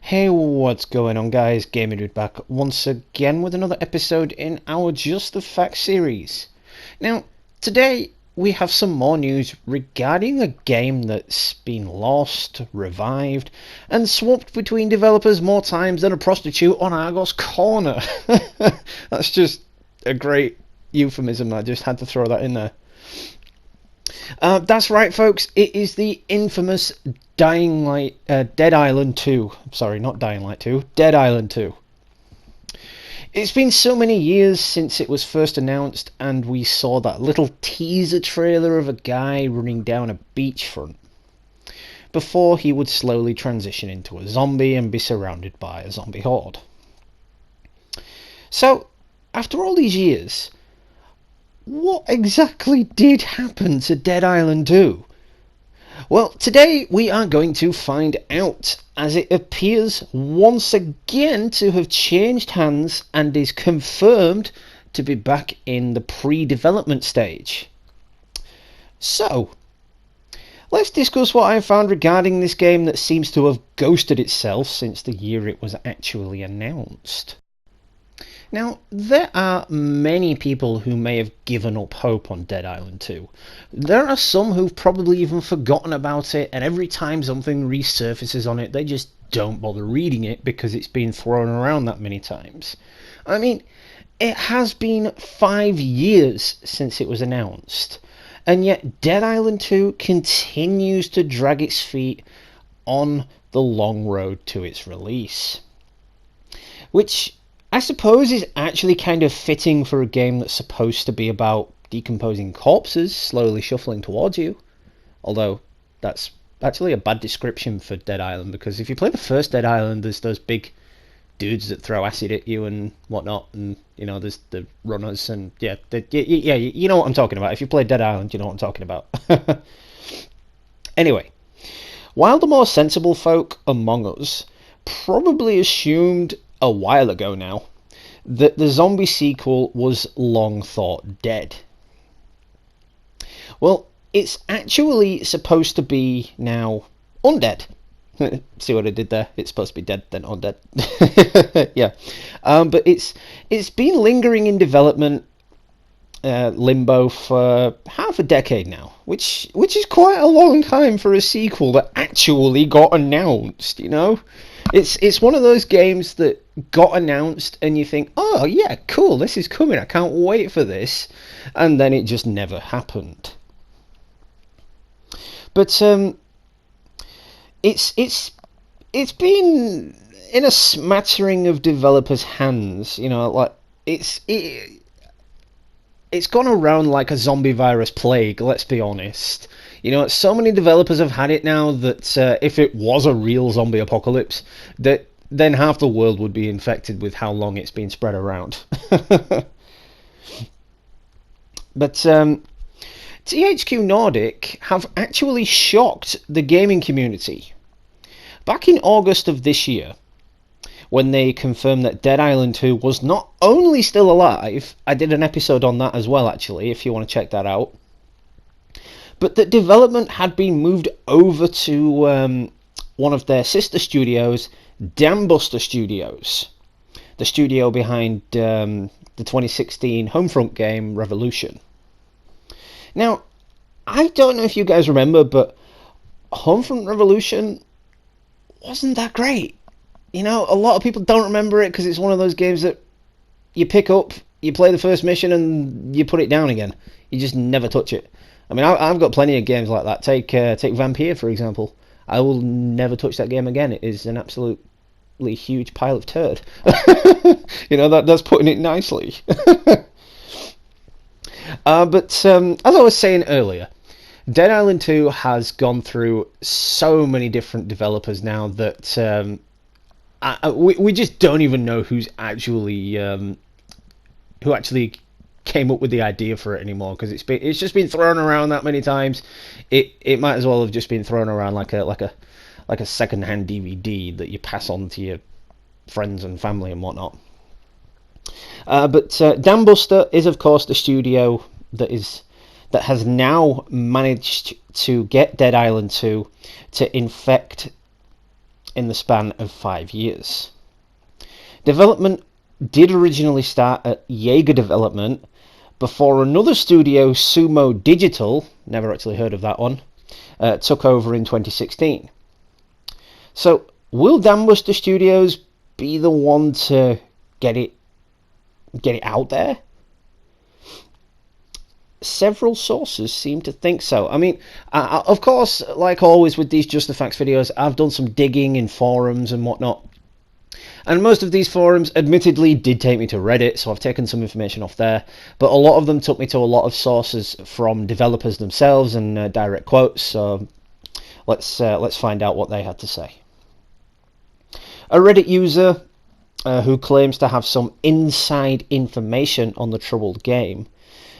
Hey, what's going on, guys? Gamerdude back once again with another episode in our Just the Facts series. Now, today we have some more news regarding a game that's been lost, revived, and swapped between developers more times than a prostitute on Argos Corner. That's just a great euphemism. I just had to throw that in there. That's right, folks. It is the infamous Dead Island 2. Sorry, not Dying Light 2. Dead Island 2. It's been so many years since it was first announced, and we saw that little teaser trailer of a guy running down a beachfront before he would slowly transition into a zombie and be surrounded by a zombie horde. So, after all these years, what exactly did happen to Dead Island 2? Well, today we are going to find out, as it appears once again to have changed hands and is confirmed to be back in the pre-development stage. So, let's discuss what I found regarding this game that seems to have ghosted itself since the year it was actually announced. Now, there are many people who may have given up hope on Dead Island 2. There are some who've probably even forgotten about it, and every time something resurfaces on it, they just don't bother reading it because it's been thrown around that many times. I mean, it has been 5 years since it was announced, and yet Dead Island 2 continues to drag its feet on the long road to its release. Which I suppose is actually kind of fitting for a game that's supposed to be about decomposing corpses slowly shuffling towards you. Although, that's actually a bad description for Dead Island, because if you play the first Dead Island, there's those big dudes that throw acid at you and whatnot, and, you know, there's the runners, and yeah, you know what I'm talking about. If you play Dead Island, you know what I'm talking about. Anyway, while the more sensible folk among us probably assumed a while ago now that the zombie sequel was long thought dead. Well, it's actually supposed to be now undead. See what I did there? It's supposed to be dead, then undead. Yeah. But it's been lingering in development limbo for half a decade now, which is quite a long time for a sequel that actually got announced, you know? It's one of those games that got announced and you think, oh yeah, cool, this is coming, I can't wait for this, and then it just never happened. But it's been in a smattering of developers' hands, you know, like it's gone around like a zombie virus plague, let's be honest. You know, so many developers have had it now that if it was a real zombie apocalypse, that then half the world would be infected with how long it's been spread around. But THQ Nordic have actually shocked the gaming community. Back in August of this year, when they confirmed that Dead Island 2 was not only still alive, I did an episode on that as well actually, if you want to check that out, but that development had been moved over to one of their sister studios, Dambuster Studios, the studio behind the 2016 Homefront game Revolution. Now, I don't know if you guys remember, but Homefront Revolution wasn't that great. You know, a lot of people don't remember it because it's one of those games that you pick up, you play the first mission, and you put it down again. You just never touch it. I mean, I've got plenty of games like that. Take Vampire, for example. I will never touch that game again. It is an absolutely huge pile of turd. You know, that's putting it nicely. But as I was saying earlier, Dead Island 2 has gone through so many different developers now that we just don't even know who actually came up with the idea for it anymore, because it's just been thrown around that many times. It might as well have just been thrown around like a second-hand DVD that you pass on to your friends and family and whatnot. But Dambuster is of course the studio that has now managed to get Dead Island 2 to infect in the span of 5 years. Development did originally start at Jaeger Development before another studio, Sumo Digital, never actually heard of that one, took over in 2016. So, will Dambuster Studios be the one to get it out there? Several sources seem to think so. I mean, of course, like always with these Just the Facts videos, I've done some digging in forums and whatnot. And most of these forums, admittedly, did take me to Reddit, so I've taken some information off there. But a lot of them took me to a lot of sources from developers themselves and direct quotes. So let's find out what they had to say. A Reddit user who claims to have some inside information on the troubled game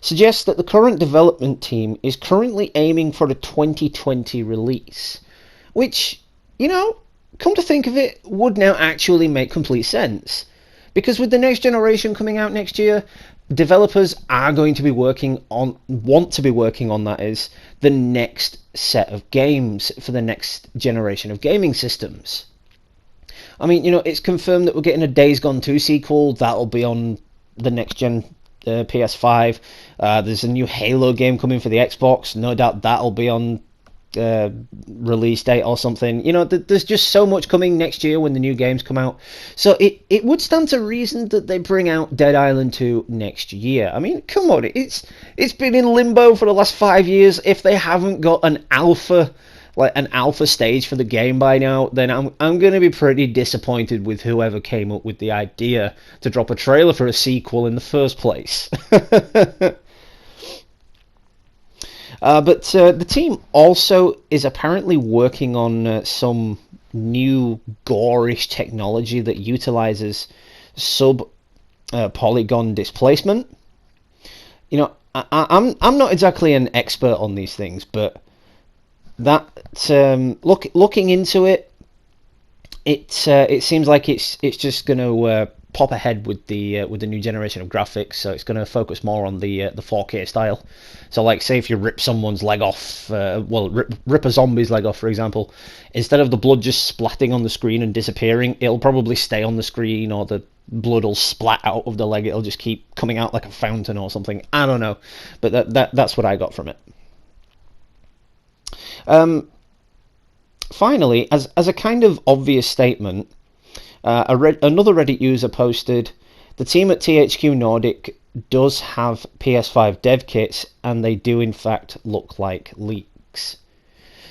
suggests that the current development team is currently aiming for a 2020 release, which, you know, come to think of it, would now actually make complete sense. Because with the next generation coming out next year, developers are going to be want to be working on, that is, the next set of games for the next generation of gaming systems. I mean, you know, it's confirmed that we're getting a Days Gone 2 sequel. That'll be on the next gen PS5. There's a new Halo game coming for the Xbox. No doubt that'll be on release date or something. You know, there's just so much coming next year when the new games come out. So it would stand to reason that they bring out Dead Island 2 next year. I mean, come on, it's been in limbo for the last 5 years. If they haven't got an alpha stage for the game by now, then I'm going to be pretty disappointed with whoever came up with the idea to drop a trailer for a sequel in the first place. But the team also is apparently working on some new gore-ish technology that utilizes sub-polygon displacement. You know, I'm not exactly an expert on these things, but that looking into it, it seems like it's just going to pop ahead with the new generation of graphics. So it's going to focus more on the 4K style. So, like, say if you rip someone's leg off, rip a zombie's leg off, for example, instead of the blood just splatting on the screen and disappearing, it'll probably stay on the screen, or the blood will splat out of the leg. It'll just keep coming out like a fountain or something. I don't know, but that's what I got from it. Finally, as a kind of obvious statement, another Reddit user posted, the team at THQ Nordic does have PS5 dev kits, and they do in fact look like leaks.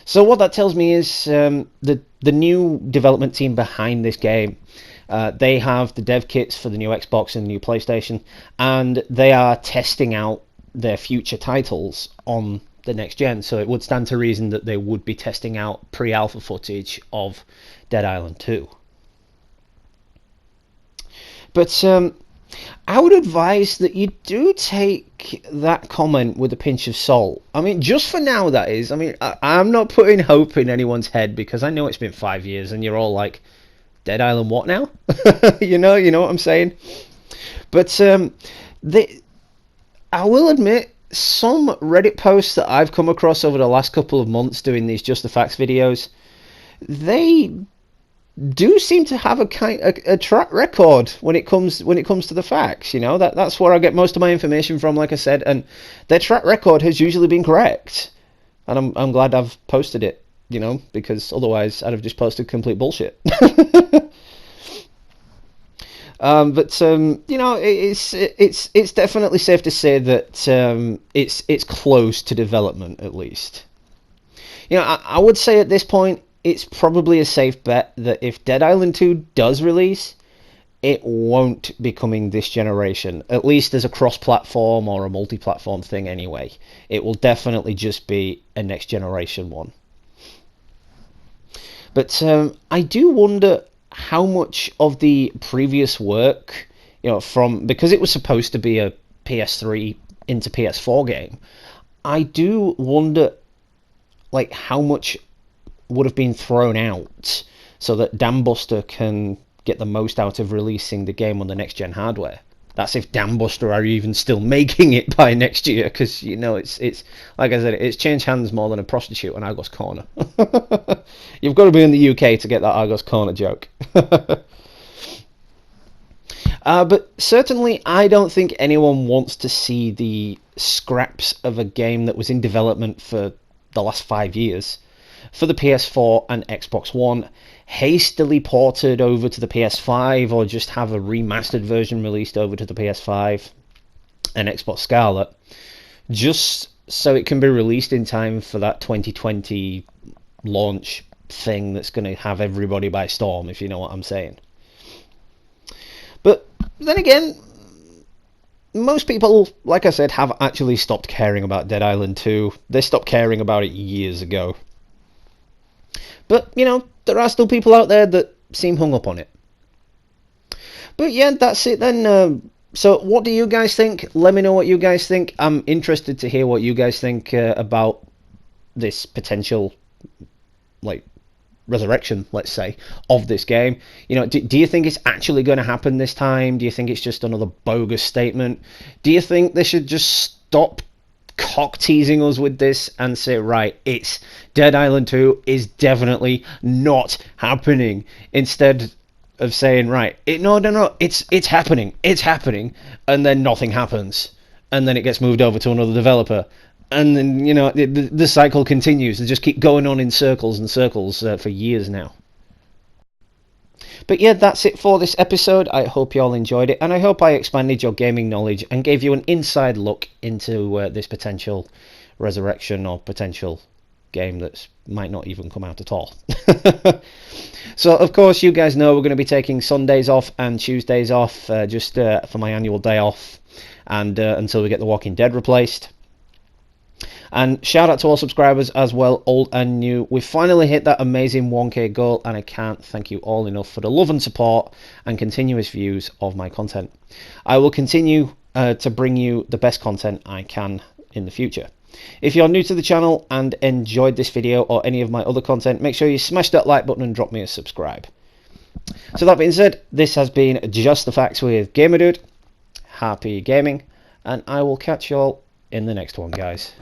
So what that tells me is the new development team behind this game, they have the dev kits for the new Xbox and the new PlayStation, and they are testing out their future titles on the next gen, so it would stand to reason that they would be testing out pre-alpha footage of Dead Island 2. But I would advise that you do take that comment with a pinch of salt. I mean, just for now, that is. I mean, I'm not putting hope in anyone's head, because I know it's been 5 years and you're all like, Dead Island what now? you know what I'm saying? But I will admit, some Reddit posts that I've come across over the last couple of months doing these Just the Facts videos, they do seem to have a track record when it comes to the facts. You know, that's where I get most of my information from, like I said, and their track record has usually been correct, and I'm glad I've posted it, you know, because otherwise I'd have just posted complete bullshit. But you know, it's definitely safe to say that it's close to development, at least. You know, I would say at this point it's probably a safe bet that if Dead Island 2 does release, it won't be coming this generation, at least as a cross-platform or a multi-platform thing anyway. It will definitely just be a next generation one. But I do wonder how much of the previous work, you know, because it was supposed to be a PS3 into PS4 game, I do wonder, like, how much would have been thrown out so that Dambuster can get the most out of releasing the game on the next gen hardware. That's if Dambuster are even still making it by next year, because you know it's like I said, it's changed hands more than a prostitute on Argos Corner. You've got to be in the UK to get that Argos Corner joke. But certainly, I don't think anyone wants to see the scraps of a game that was in development for the last 5 years for the PS4 and Xbox One hastily ported over to the PS5, or just have a remastered version released over to the PS5 and Xbox Scarlet, just so it can be released in time for that 2020 launch thing that's going to have everybody by storm, if you know what I'm saying. But then again, most people, like I said, have actually stopped caring about Dead Island 2. They stopped caring about it years ago. But, you know, there are still people out there that seem hung up on it. But yeah, that's it then. So what do you guys think? Let me know what you guys think. I'm interested to hear what you guys think about this potential, like, resurrection, let's say, of this game. You know, do you think it's actually going to happen this time? Do you think it's just another bogus statement? Do you think they should just stop cock teasing us with this and say, right, it's Dead Island 2 is definitely not happening, instead of saying, right, no, it's happening, and then nothing happens, and then it gets moved over to another developer, and then, you know, the cycle continues and just keep going on in circles and circles for years now. But yeah, that's it for this episode. I hope you all enjoyed it, and I hope I expanded your gaming knowledge and gave you an inside look into this potential resurrection or potential game that might not even come out at all. So, of course, you guys know we're going to be taking Sundays off and Tuesdays off just for my annual day off, and until we get The Walking Dead replaced. And shout out to all subscribers as well, old and new. We finally hit that amazing 1k goal, and I can't thank you all enough for the love and support and continuous views of my content. I will continue to bring you the best content I can in the future. If you're new to the channel and enjoyed this video or any of my other content, make sure you smash that like button and drop me a subscribe. So that being said, this has been Just the Facts with Gamerdude. Happy gaming, and I will catch you all in the next one, guys.